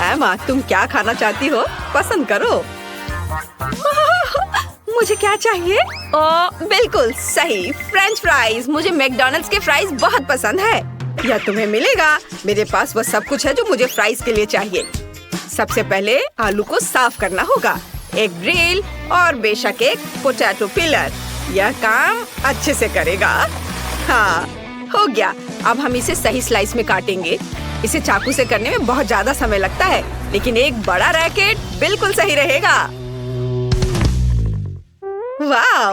एमा, तुम क्या खाना चाहती हो? पसंद करो। मुझे क्या चाहिए? बिल्कुल सही, फ्रेंच फ्राइज। मुझे मैकडॉनल्ड्स के फ्राइज बहुत पसंद है। यह तुम्हें मिलेगा। मेरे पास वो सब कुछ है जो मुझे फ्राइज के लिए चाहिए। सबसे पहले आलू को साफ करना होगा, एक ड्रिल और बेशक एक पोटैटो पिलर। यह काम अच्छे से करेगा। हाँ, हो गया। अब हम इसे सही स्लाइस में काटेंगे। इसे चाकू से करने में बहुत ज्यादा समय लगता है, लेकिन एक बड़ा रैकेट बिल्कुल सही रहेगा। वाह!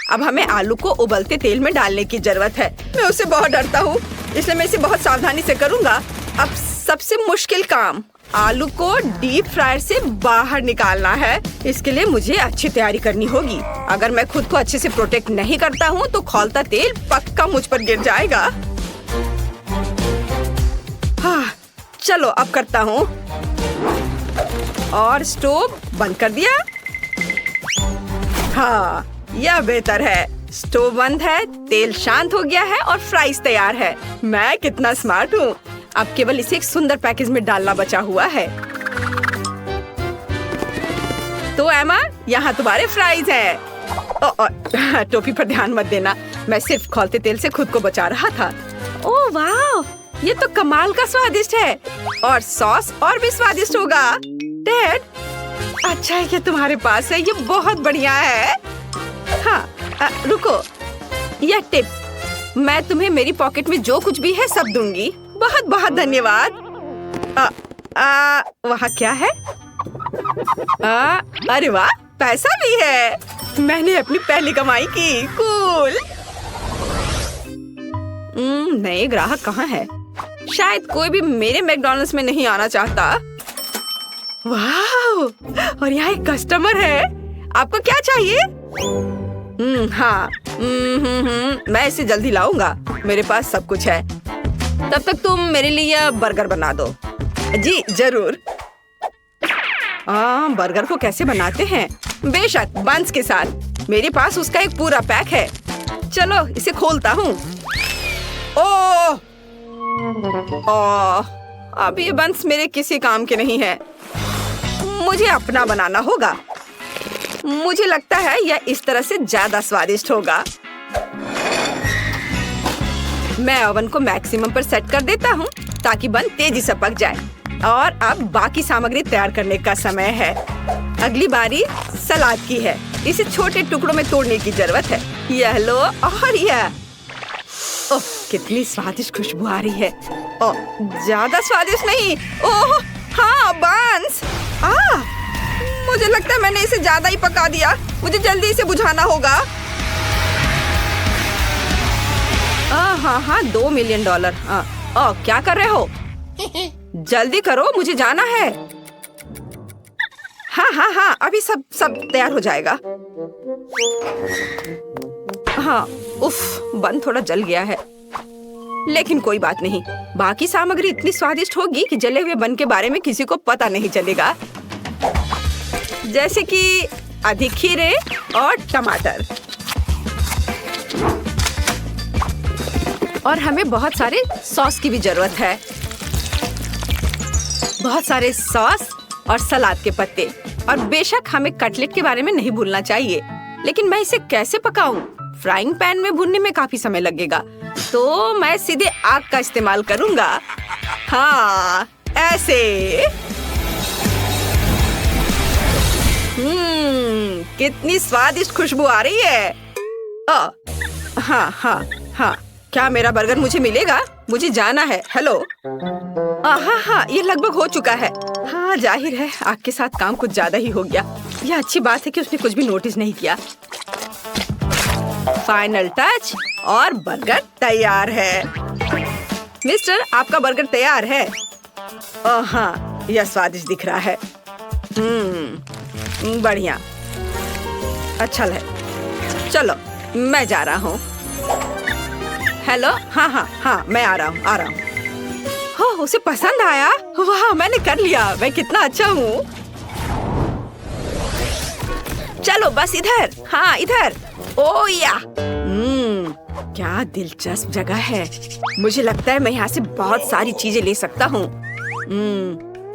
अब हमें आलू को उबलते तेल में डालने की जरूरत है। मैं उससे बहुत डरता हूँ, इसलिए मैं इसे बहुत सावधानी से करूँगा। अब सबसे मुश्किल काम, आलू को डीप फ्रायर से बाहर निकालना है। इसके लिए मुझे अच्छी तैयारी करनी होगी। अगर मैं खुद को अच्छे से प्रोटेक्ट नहीं करता हूँ तो खौलता तेल पक्का मुझ पर गिर जाएगा। हाँ, चलो अब करता हूँ। और स्टोव बंद कर दिया। हाँ, यह बेहतर है। स्टोव बंद है, तेल शांत हो गया है और फ्राइज तैयार है। मैं कितना स्मार्ट हूँ। अब केवल इसे एक सुंदर पैकेज में डालना बचा हुआ है। तो एमा, यहाँ तुम्हारे फ्राइज हैं। टोपी पर ध्यान मत देना, मैं सिर्फ खौलते तेल से खुद को बचा रहा था। ओह वाह, ये तो कमाल का स्वादिष्ट है और सॉस और भी स्वादिष्ट होगा। डैड, अच्छा है कि तुम्हारे पास है, ये बहुत बढ़िया है। हाँ, रुको, यह टिप, मैं तुम्हें मेरी पॉकेट में जो कुछ भी है सब दूंगी। बहुत बहुत धन्यवाद। वहाँ क्या है? अरे वाह, पैसा भी है। मैंने अपनी पहली कमाई की। कूल। नए ग्राहक कहाँ है? शायद कोई भी मेरे मैकडॉनल्ड्स में नहीं आना चाहता। वाह, और यहाँ एक कस्टमर है। आपको क्या चाहिए? हाँ, मैं इसे जल्दी लाऊंगा। मेरे पास सब कुछ है। तब तक तुम मेरे लिए बर्गर बना दो। जी जरूर। बर्गर को कैसे बनाते हैं? बेशक बंस के साथ। मेरे पास उसका एक पूरा पैक है। चलो इसे खोलता हूँ। ओह, अब ये बंस मेरे किसी काम के नहीं है। मुझे अपना बनाना होगा। मुझे लगता है यह इस तरह से ज्यादा स्वादिष्ट होगा। मैं ओवन को मैक्सिमम पर सेट कर देता हूँ ताकि बन तेजी से पक जाए। और अब बाकी सामग्री तैयार करने का समय है। अगली बारी सलाद की है। इसे छोटे टुकड़ों में तोड़ने की जरूरत है। यह लो और यह। ओह, कितनी स्वादिष्ट खुशबू आ रही है। ओह, ज्यादा स्वादिष्ट नहीं। ओह हाँ, बंस। मुझे लगता है मैंने इसे ज्यादा ही पका दिया। मुझे जल्दी इसे बुझाना होगा। हाँ, $2 मिलियन। क्या कर रहे हो? जल्दी करो, मुझे जाना है। हाँ, अभी सब तैयार हो जाएगा। हाँ, उफ, बन थोड़ा जल गया है, लेकिन कोई बात नहीं। बाकी सामग्री इतनी स्वादिष्ट होगी कि जले हुए बन के बारे में किसी को पता नहीं चलेगा। जैसे कि अधिक खीरे और टमाटर। और हमें बहुत सारे सॉस की भी जरूरत है। बहुत सारे सॉस और सलाद के पत्ते। और बेशक हमें कटलेट के बारे में नहीं भूलना चाहिए। लेकिन मैं इसे कैसे पकाऊं? फ्राइंग पैन में भूनने में काफी समय लगेगा, तो मैं सीधे आग का इस्तेमाल करूंगा। हाँ, ऐसे। कितनी स्वादिष्ट खुशबू आ रही है। हाँ, क्या मेरा बर्गर मुझे मिलेगा? मुझे जाना है। हेलो। हाँ, ये लगभग हो चुका है। हाँ, जाहिर है आग के साथ काम कुछ ज्यादा ही हो गया। यह अच्छी बात है कि उसने कुछ भी नोटिस नहीं किया। फाइनल टच और बर्गर तैयार है। मिस्टर, आपका बर्गर तैयार है। हाँ, यह स्वादिष्ट दिख रहा है। बढ़िया, अच्छा है। चलो मैं जा रहा हूँ। हेलो। हाँ, मैं आ रहा हूँ। हो, उसे पसंद आया। वाह, मैंने कर लिया। मैं कितना अच्छा हूँ। चलो बस इधर। हाँ, इधर। ओ या। क्या दिलचस्प जगह है। मुझे लगता है मैं यहाँ से बहुत सारी चीजें ले सकता हूँ।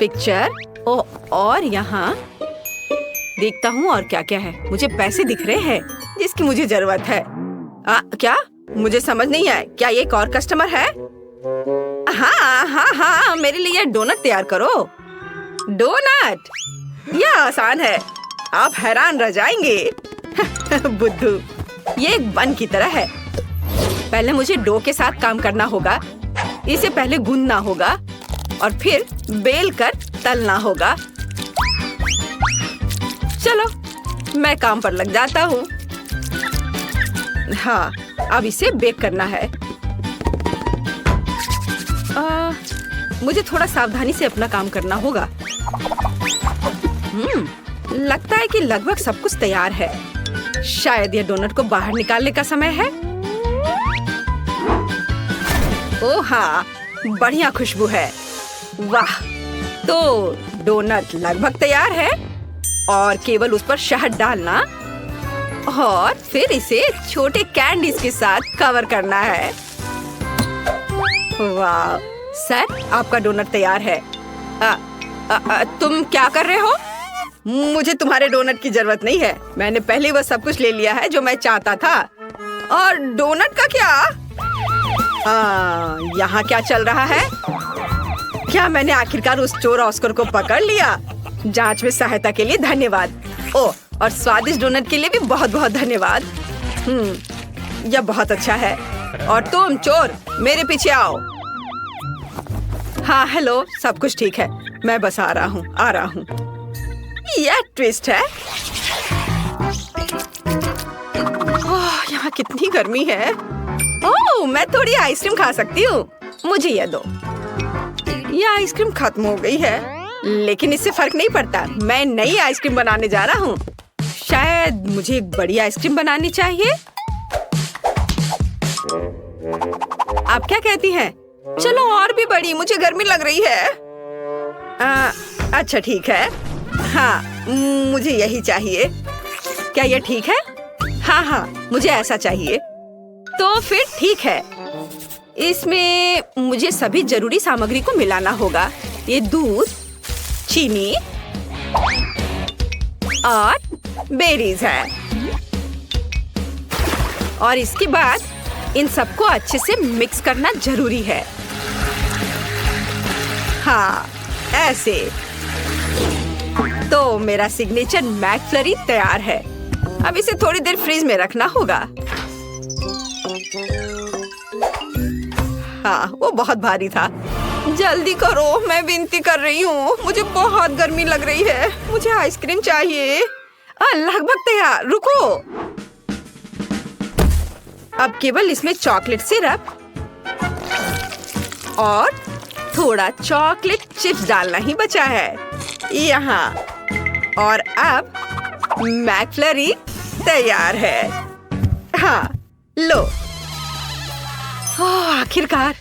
पिक्चर। ओ, और यहाँ देखता हूँ और क्या क्या है। मुझे पैसे दिख रहे हैं जिसकी मुझे जरूरत है। क्या? मुझे समझ नहीं आया। क्या ये एक और कस्टमर है? हाँ हाँ हाँ, मेरे लिए डोनट तैयार करो। डोनट? यह आसान है, आप हैरान रह जाएंगे। बुद्धू, ये एक बन की तरह है। पहले मुझे डो के साथ काम करना होगा। इसे पहले गूंदना होगा और फिर बेल कर तलना होगा। चलो, मैं काम पर लग जाता हूँ। हाँ, अब इसे बेक करना है। मुझे थोड़ा सावधानी से अपना काम करना होगा। लगता है कि लगभग सब कुछ तैयार है। शायद ये डोनट को बाहर निकालने का समय है। ओह हाँ, बढ़िया खुशबू है। वाह, तो डोनट लगभग तैयार है और केवल उस पर शहद डालना और फिर इसे छोटे कैंडीज के साथ कवर करना है। वाह सर, आपका डोनट तैयार है। तुम क्या कर रहे हो? मुझे तुम्हारे डोनट की जरूरत नहीं है। मैंने पहले वह सब कुछ ले लिया है जो मैं चाहता था। और डोनट का क्या? यहाँ क्या चल रहा है? क्या मैंने आखिरकार उस चोर ऑस्कर को पकड़ लिया? जांच में सहायता के लिए धन्यवाद। ओह, और स्वादिष्ट डोनट के लिए भी बहुत बहुत धन्यवाद। यह बहुत अच्छा है। और तुम चोर, मेरे पीछे आओ। हाँ हेलो, सब कुछ ठीक है। मैं बस आ रहा हूँ। यह ट्विस्ट है। ओह, यहाँ कितनी गर्मी है। ओह, मैं थोड़ी आइसक्रीम खा सकती हूँ। मुझे यह दो। यह आइसक्रीम खत्म हो गई है, लेकिन इससे फर्क नहीं पड़ता। मैं नई आइसक्रीम बनाने जा रहा हूँ। शायद मुझे एक बड़ी आइसक्रीम बनानी चाहिए। आप क्या कहती हैं? चलो और भी बड़ी, मुझे गर्मी लग रही है। अच्छा ठीक है। हाँ, मुझे यही चाहिए। क्या यह ठीक है? हाँ, मुझे ऐसा चाहिए। तो फिर ठीक है। इसमें मुझे सभी जरूरी सामग्री को मिलाना होगा। ये दूध, चीनी और बेरीज है। और इसके बाद इन सबको अच्छे से मिक्स करना जरूरी है। हाँ, ऐसे। तो मेरा सिग्नेचर मैकफ्लरी तैयार है। अब इसे थोड़ी देर फ्रीज में रखना होगा। हाँ, वो बहुत भारी था। जल्दी करो, मैं विनती कर रही हूँ। मुझे बहुत गर्मी लग रही है। मुझे आइसक्रीम चाहिए। लगभग तैयार। रुको, अब केवल इसमें चॉकलेट सिरप और थोड़ा चॉकलेट चिप्स डालना ही बचा है यहाँ। और अब मैकफ्लरी तैयार है। हाँ, लो। आखिरकार,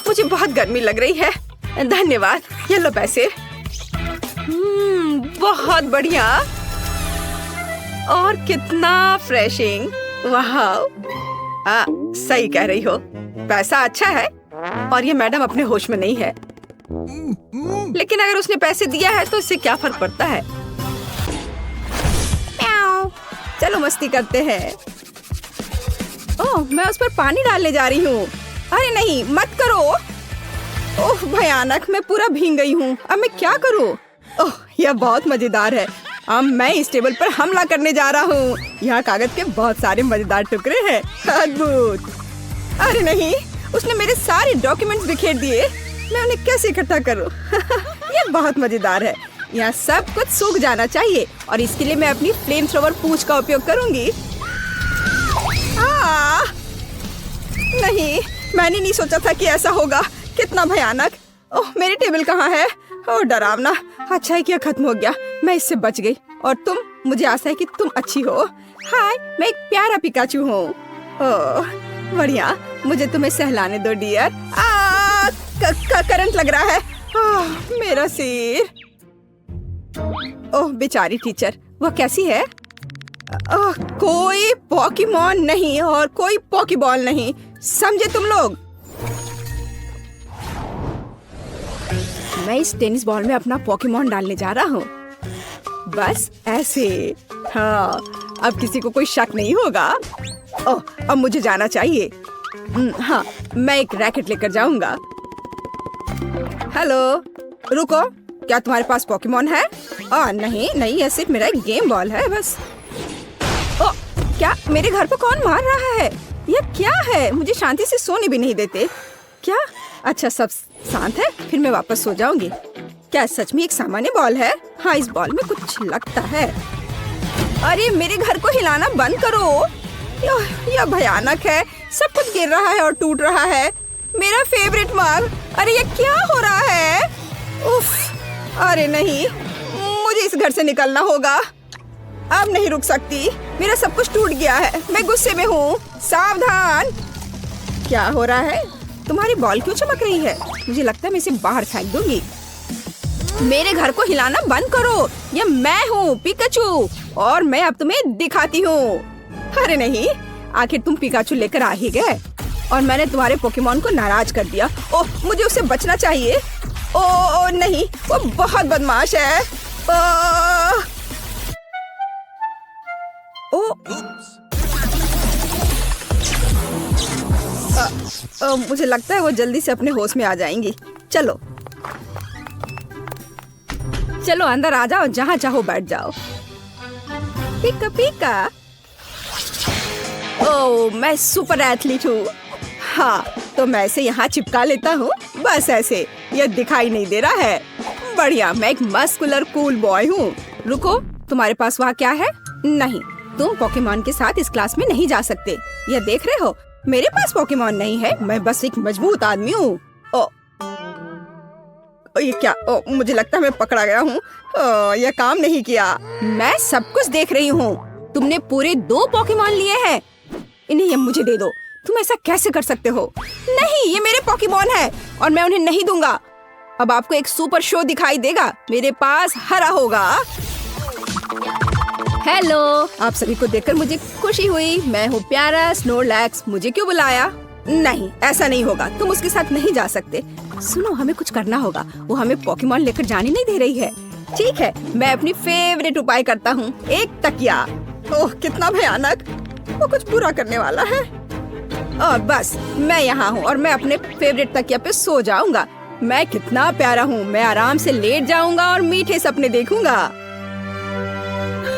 मुझे बहुत गर्मी लग रही है। धन्यवाद। ये लो पैसे। बहुत बढ़िया। और कितना फ्रेशिंग। वाह, सही कह रही हो। पैसा अच्छा है और ये मैडम अपने होश में नहीं है। लेकिन अगर उसने पैसे दिया है तो इससे क्या फर्क पड़ता है? चलो मस्ती करते हैं। ओह, मैं उस पर पानी डालने जा रही हूँ। अरे नहीं, मत करो। ओह भयानक, मैं पूरा भीग गई हूँ। अब मैं क्या करूँ? ओह, यह बहुत मजेदार है। अब मैं इस टेबल पर हमला करने जा रहा हूँ। यहाँ कागज के बहुत सारे मजेदार टुकड़े हैं। अद्भुत। अरे नहीं, उसने मेरे सारे डॉक्यूमेंट्स बिखेर दिए। मैं उन्हें कैसे इकट्ठा करूँ? यह बहुत मजेदार है। यहाँ सब कुछ सूख जाना चाहिए और इसके लिए मैं अपनी फ्लेम थ्रोवर पूंछ का उपयोग करूंगी। नहीं, मैंने नहीं सोचा था कि ऐसा होगा। कितना भयानक। ओह, मेरी टेबल कहाँ है? ओह डरावना। अच्छा है कि यह खत्म हो गया। मैं इससे बच गई। और तुम, मुझे आशा है कि तुम अच्छी हो। हाय, मैं एक प्यारा पिकाचू हूँ। ओह बढ़िया, मुझे तुम्हें सहलाने दो डियर। करंट लग रहा है। मेरा सिर। ओह बेचारी टीचर, वह कैसी है? कोई पॉकीमॉन नहीं और कोई पॉकीबॉल नहीं, समझे तुम लोग? मैं इस टेनिस बॉल में अपना पोकेमॉन डालने जा रहा हूँ। बस ऐसे। हाँ, अब किसी को कोई शक नहीं होगा। ओह, अब मुझे जाना चाहिए। हाँ, मैं एक रैकेट लेकर जाऊंगा। हेलो, रुको, क्या तुम्हारे पास पोकेमॉन है? नहीं नहीं, ये सिर्फ मेरा एक गेम बॉल है बस। ओह, क्या मेरे घर पर कौन मार रहा है? यह क्या है? मुझे शांति से सोने भी नहीं देते। क्या? अच्छा, सब शांत है, फिर मैं वापस सो जाऊंगी। क्या सच में एक सामान्य बॉल है? हाँ, इस बॉल में कुछ लगता है। अरे मेरे घर को हिलाना बंद करो। यह भयानक है। सब कुछ गिर रहा है और टूट रहा है। मेरा फेवरेट मग। अरे ये क्या हो रहा है? उफ, अरे नहीं, मुझे इस घर से निकलना होगा। अब नहीं रुक सकती। मेरा सब कुछ टूट गया है। मैं गुस्से में हूँ। सावधान। क्या हो रहा है? तुम्हारी बॉल क्यों चमक रही है? मुझे लगता है मैं इसे बाहर फेंक दूंगी। मेरे घर को हिलाना बंद करो। ये मैं हूँ पिकाचू, और मैं अब तुम्हें दिखाती हूँ। अरे नहीं, आखिर तुम पिकाचू लेकर आ ही गए और मैंने तुम्हारे पोकेमॉन को नाराज कर दिया। ओह, मुझे उससे बचना चाहिए। ओह नहीं, वो बहुत बदमाश है। मुझे लगता है वो जल्दी से अपने होश में आ जाएंगी। चलो चलो अंदर आ जाओ, जहाँ चाहो बैठ जाओ। पीका पीका। ओह, मैं सुपर एथलीट हूँ। हाँ, तो मैं इसे यहाँ चिपका लेता हूँ, बस ऐसे। यह दिखाई नहीं दे रहा है। बढ़िया, मैं एक मस्कुलर कूल बॉय हूँ। रुको, तुम्हारे पास वहाँ क्या है? नहीं, तुम पोकेमॉन के साथ इस क्लास में नहीं जा सकते। यह देख रहे हो, मेरे पास पोकेमॉन नहीं है। मैं बस एक मजबूत आदमी हूँ। ये क्या? मुझे लगता है मैं पकड़ा गया हूँ। यह काम नहीं किया। मैं सब कुछ देख रही हूँ। तुमने पूरे 2 पोकेमॉन लिए हैं। इन्हें ये मुझे दे दो। तुम ऐसा कैसे कर सकते हो? नहीं, ये मेरे पोकेमॉन है और मैं उन्हें नहीं दूंगा। अब आपको एक सुपर शो दिखाई देगा। मेरे पास हरा होगा। हेलो, आप सभी को देखकर मुझे खुशी हुई। मैं हूँ प्यारा स्नोरलैक्स। मुझे क्यों बुलाया? नहीं, ऐसा नहीं होगा। तुम उसके साथ नहीं जा सकते। सुनो, हमें कुछ करना होगा। वो हमें पोकेमॉन लेकर जाने नहीं दे रही है। ठीक है, मैं अपनी फेवरेट उपाय करता हूँ, एक तकिया। ओह, कितना भयानक। वो कुछ बुरा करने वाला है। और बस मैं यहाँ हूँ और मैं अपने फेवरेट तकिया पे सो जाऊंगा। मैं कितना प्यारा हूँ। मैं आराम से लेट जाऊंगा और मीठे सपने देखूंगा।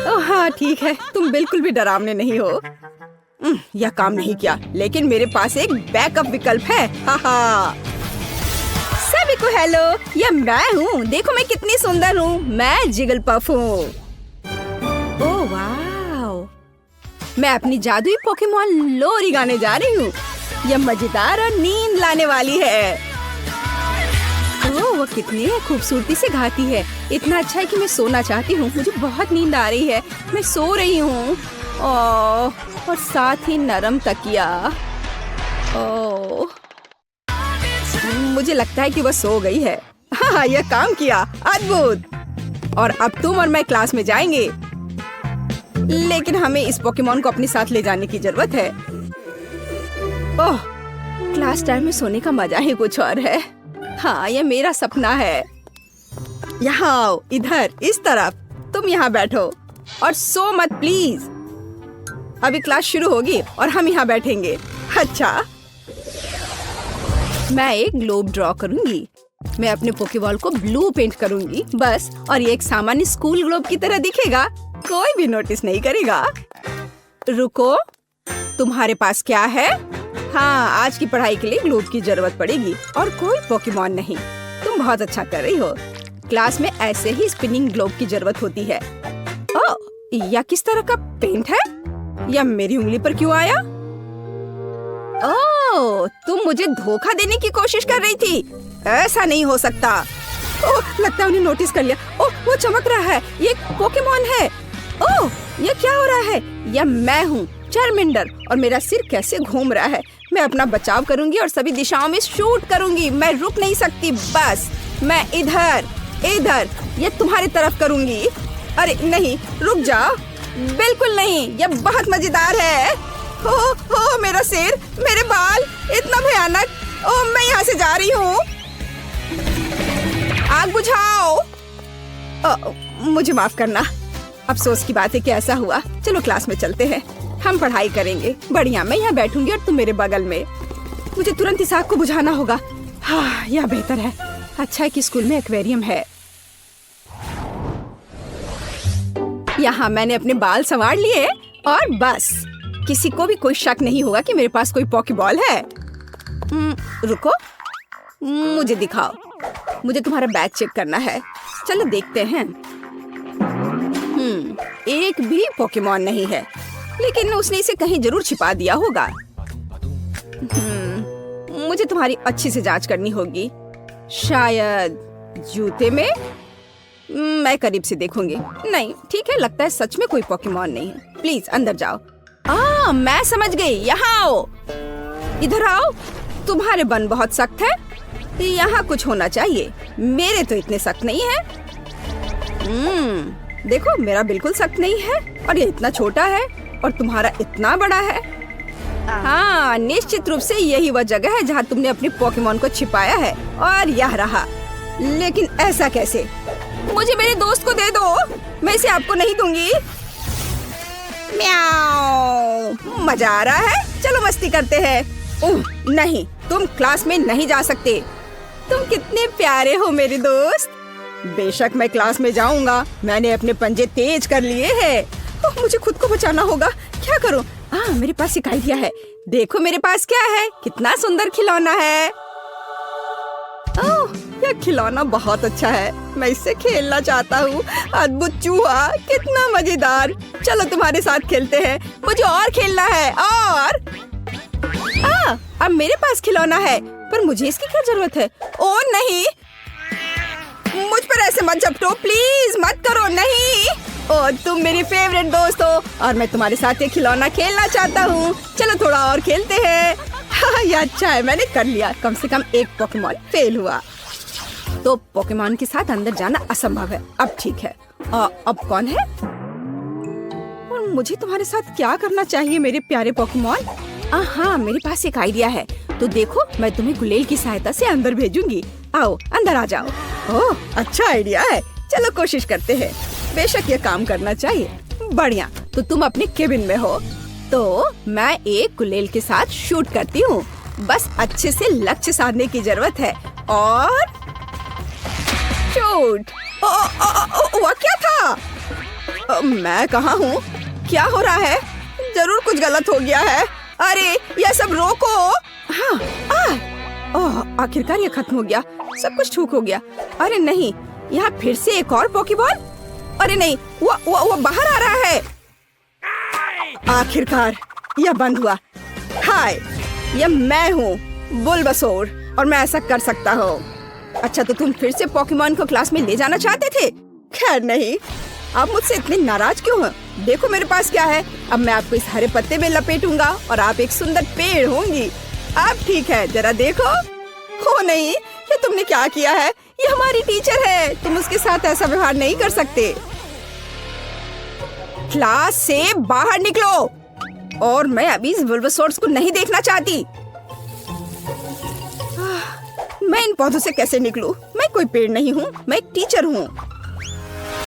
ओह हाँ, ठीक है, तुम बिल्कुल भी डरावने नहीं हो। यह काम नहीं किया, लेकिन मेरे पास एक बैकअप विकल्प है। हाहा। सभी को हेलो, यह मैं हूँ। देखो मैं कितनी सुंदर हूँ। मैं जिगलपफ हूँ। ओह वाव, मैं अपनी जादुई पोकेमॉन लोरी गाने जा रही हूँ। यह मजेदार और नींद लाने वाली है। ओह, वो कितनी खूबसूरती से गाती है। इतना अच्छा है कि मैं सोना चाहती हूँ। मुझे बहुत नींद आ रही है। मैं सो रही हूँ। ओह, और साथ ही नरम तकिया। ओह, मुझे लगता है कि वह सो गई है। हाँ, यह काम किया। अद्भुत। और अब तुम और मैं क्लास में जाएंगे, लेकिन हमें इस पोकेमॉन को अपने साथ ले जाने की जरूरत है। ओह, क्लास टाइम में सोने का मजा ही कुछ और है। हाँ, यह मेरा सपना है। यहाँ आओ, इधर, इस तरफ। तुम यहाँ बैठो और सो मत प्लीज। अभी क्लास शुरू होगी और हम यहाँ बैठेंगे। अच्छा, मैं एक ग्लोब ड्रॉ करूंगी। मैं अपने पोकेबॉल को ब्लू पेंट करूंगी बस, और ये एक सामान्य स्कूल ग्लोब की तरह दिखेगा। कोई भी नोटिस नहीं करेगा। रुको, तुम्हारे पास क्या है? हाँ, आज की पढ़ाई के लिए ग्लोब की जरूरत पड़ेगी और कोई पोकेमॉन नहीं। तुम बहुत अच्छा कर रही हो। क्लास में ऐसे ही स्पिनिंग ग्लोब की जरूरत होती है। ओह, यह किस तरह का पेंट है? यह मेरी उंगली पर क्यों आया? ओह, तुम मुझे धोखा देने की कोशिश कर रही थी। ऐसा नहीं हो सकता। ओह, लगता है उन्हें नोटिस कर लिया। ओह, वो चमक रहा है। ये एक पोकेमॉन है। ओह, ये क्या हो रहा है? यह मैं हूँ, चार्मेंडर, और मेरा सिर कैसे घूम रहा है। मैं अपना बचाव करूंगी और सभी दिशाओं में शूट करूंगी। मैं रुक नहीं सकती। बस मैं इधर इधर, ये तुम्हारी तरफ करूंगी। अरे नहीं, रुक जाओ। बिल्कुल नहीं, यह बहुत मजेदार है। हो मेरा सिर, मेरे बाल, इतना भयानक। ओह, मैं यहाँ से जा रही हूँ। आग बुझाओ। मुझे माफ करना, अफसोस की बात है कि ऐसा हुआ। चलो क्लास में चलते हैं, हम पढ़ाई करेंगे। बढ़िया, मैं यहाँ बैठूंगी और तुम मेरे बगल में। मुझे तुरंत इस आग को बुझाना होगा। हाँ, यह बेहतर है। अच्छा है कि स्कूल में एक्वेरियम है। यहाँ मैंने अपने बाल संवार लिए और बस किसी को भी कोई शक नहीं होगा कि मेरे पास कोई पॉकीबॉल है। रुको, मुझे दिखाओ। मुझे तुम्हारा बैग चेक करना है। चलो देखते हैं। एक भी पोकेमॉन नहीं है, लेकिन उसने इसे कहीं जरूर छिपा दिया होगा। मुझे तुम्हारी अच्छी से जांच करनी होगी। शायद जूते में। मैं करीब से देखूंगी। नहीं, ठीक है, लगता है सच में कोई पोकेमॉन नहीं है। प्लीज अंदर जाओ। मैं समझ गई। यहाँ आओ, इधर आओ। तुम्हारे बन बहुत सख्त है। यहाँ कुछ होना चाहिए। मेरे तो इतने सख्त नहीं है। देखो, मेरा बिल्कुल सख्त नहीं है और ये इतना छोटा है और तुम्हारा इतना बड़ा है। हाँ, निश्चित रूप से यही वह जगह है जहाँ तुमने अपने पोकेमॉन को छिपाया है और यह रहा। लेकिन ऐसा कैसे? मुझे मेरे दोस्त को दे दो, मैं इसे आपको नहीं दूंगी। म्याऊ, मजा आ रहा है। चलो मस्ती करते हैं। नहीं, तुम क्लास में नहीं जा सकते। तुम कितने प्यारे हो मेरे दोस्त। बेशक मैं क्लास में जाऊंगा। मैंने अपने पंजे तेज कर लिए हैं। मुझे खुद को बचाना होगा। क्या करूं? मेरे पास एक आइडिया है। देखो मेरे पास क्या है। कितना सुंदर खिलौना है। यह खिलौना बहुत अच्छा है। मैं इससे खेलना चाहता हूँ। अद्भुत चूहा, कितना मजेदार। चलो तुम्हारे साथ खेलते हैं। मुझे और खेलना है। और अब मेरे पास खिलौना है, पर मुझे इसकी क्या जरूरत है? ओ नहीं, मुझ पर ऐसे मत झपटो, प्लीज मत करो। नहीं, और तुम मेरी फेवरेट दोस्त हो और मैं तुम्हारे साथ ये खिलौना खेलना चाहता हूँ। चलो थोड़ा और खेलते हैं। ये अच्छा है, मैंने कर लिया। कम से कम एक पोकेमॉन फेल हुआ। तो पोकेमॉन के साथ अंदर जाना असंभव है। अब ठीक है। अब कौन है? और मुझे तुम्हारे साथ क्या करना चाहिए मेरे प्यारे पोकेमॉन? हाँ, मेरे पास एक आइडिया है। तो देखो, मैं तुम्हें गुलेल की सहायता से अंदर भेजूंगी। आओ, अंदर आ जाओ। ओह, अच्छा आइडिया है। चलो कोशिश करते हैं। बेशक ये काम करना चाहिए। बढ़िया, तो तुम अपने केबिन में हो, तो मैं एक गुलेल के साथ शूट करती हूँ। बस अच्छे से लक्ष्य साधने की जरूरत है और शूट। वह क्या था? मैं कहाँ हूँ? क्या हो रहा है? जरूर कुछ गलत हो गया है। अरे, यह सब रोको। हाँ, आखिरकार ये खत्म हो गया। सब कुछ ठीक हो गया। अरे नहीं, यहाँ फिर से एक और पोकेबॉल। अरे नहीं, वो बाहर आ रहा है। आखिरकार यह बंद हुआ। हाय, यह मैं हूँ, बुलबासोर, और मैं ऐसा कर सकता हूँ। अच्छा, तो तुम फिर से पोकेमॉन को क्लास में ले जाना चाहते थे? खैर नहीं, आप मुझसे इतने नाराज क्यों हैं? देखो मेरे पास क्या है। अब मैं आपको इस हरे पत्ते में लपेटूंगा और आप एक सुंदर पेड़ होंगी। अब ठीक है, जरा देखो। हो नहीं, ये तुमने क्या किया है? ये हमारी टीचर है, तुम उसके साथ ऐसा व्यवहार नहीं कर सकते। क्लास से बाहर निकलो, और मैं अभी इस बुलबासोर को नहीं देखना चाहती। मैं इन पौधों से कैसे निकलूं? मैं कोई पेड़ नहीं हूँ, मैं एक टीचर हूँ।